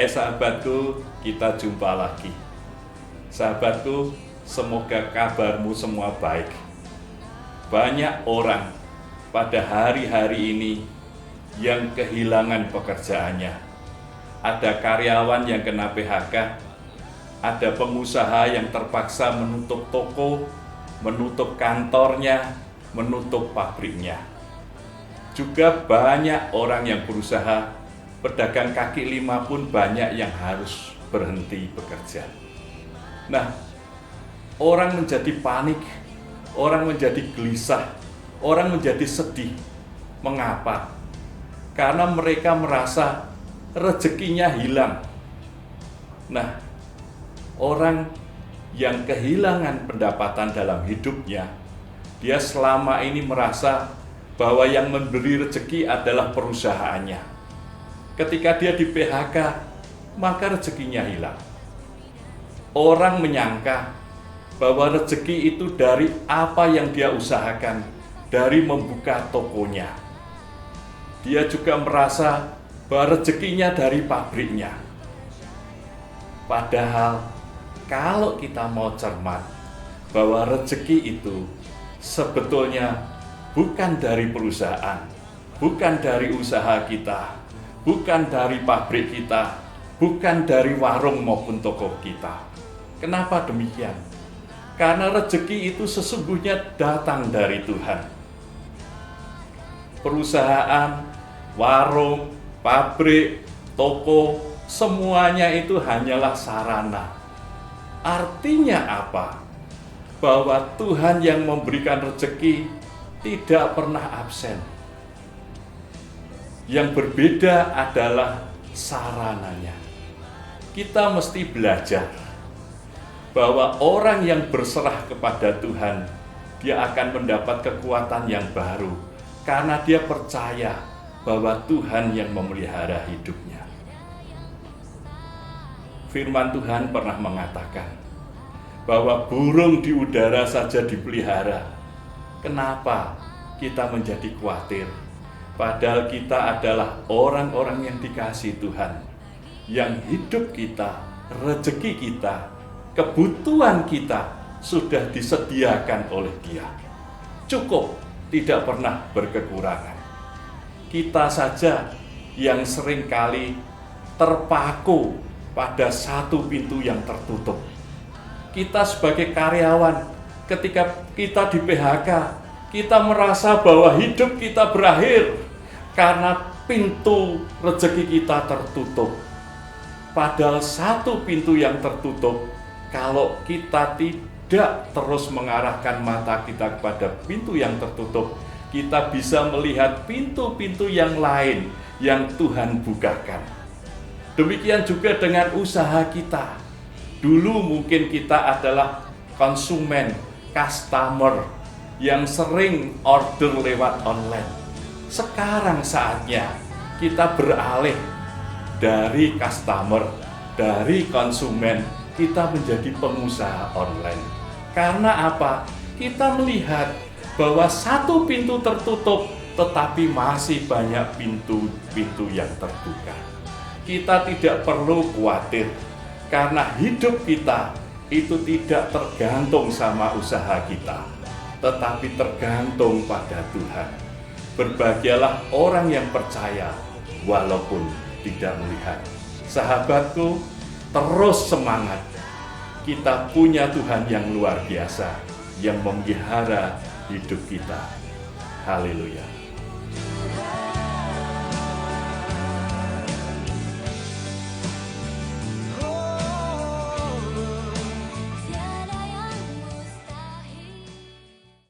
Sahabatku, kita jumpa lagi. Sahabatku, semoga kabarmu semua baik. Banyak orang pada hari-hari ini yang kehilangan pekerjaannya. Ada karyawan yang kena PHK, ada pengusaha yang terpaksa menutup toko, menutup kantornya, menutup pabriknya. Juga banyak orang yang berusaha, pedagang kaki lima pun banyak yang harus berhenti bekerja. Nah, orang menjadi panik, orang menjadi gelisah, orang menjadi sedih. Mengapa? Karena mereka merasa rezekinya hilang. Nah, orang yang kehilangan pendapatan dalam hidupnya, dia selama ini merasa bahwa yang memberi rezeki adalah perusahaannya. Ketika dia di PHK, maka rezekinya hilang. Orang menyangka bahwa rezeki itu dari apa yang dia usahakan, dari membuka tokonya. Dia juga merasa bahwa rezekinya dari pabriknya. Padahal kalau kita mau cermat, bahwa rezeki itu sebetulnya bukan dari perusahaan, bukan dari usaha kita, bukan dari pabrik kita, bukan dari warung maupun toko kita. Kenapa demikian? Karena rezeki itu sesungguhnya datang dari Tuhan. Perusahaan, warung, pabrik, toko, semuanya itu hanyalah sarana. Artinya apa? Bahwa Tuhan yang memberikan rezeki tidak pernah absen. Yang berbeda adalah sarananya. Kita mesti belajar bahwa orang yang berserah kepada Tuhan, dia akan mendapat kekuatan yang baru karena dia percaya bahwa Tuhan yang memelihara hidupnya. Firman Tuhan pernah mengatakan bahwa burung di udara saja dipelihara. Kenapa kita menjadi khawatir? Padahal kita adalah orang-orang yang dikasihi Tuhan, yang hidup kita, rezeki kita, kebutuhan kita sudah disediakan oleh Dia. Cukup, tidak pernah berkekurangan. Kita saja yang seringkali terpaku pada satu pintu yang tertutup. Kita sebagai karyawan, ketika kita di PHK, kita merasa bahwa hidup kita berakhir karena pintu rezeki kita tertutup. Padahal satu pintu yang tertutup, kalau kita tidak terus mengarahkan mata kita kepada pintu yang tertutup, kita bisa melihat pintu-pintu yang lain yang Tuhan bukakan. Demikian juga dengan usaha kita. Dulu mungkin kita adalah konsumen, customer yang sering order lewat online. Sekarang saatnya kita beralih dari customer, dari konsumen, kita menjadi pengusaha online. Karena apa? Kita melihat bahwa satu pintu tertutup, tetapi masih banyak pintu-pintu yang terbuka. Kita tidak perlu khawatir, karena hidup kita itu tidak tergantung sama usaha kita, tetapi tergantung pada Tuhan. Berbahagialah orang yang percaya walaupun tidak melihat. Sahabatku, terus semangat. Kita punya Tuhan yang luar biasa yang memelihara hidup kita. Haleluya.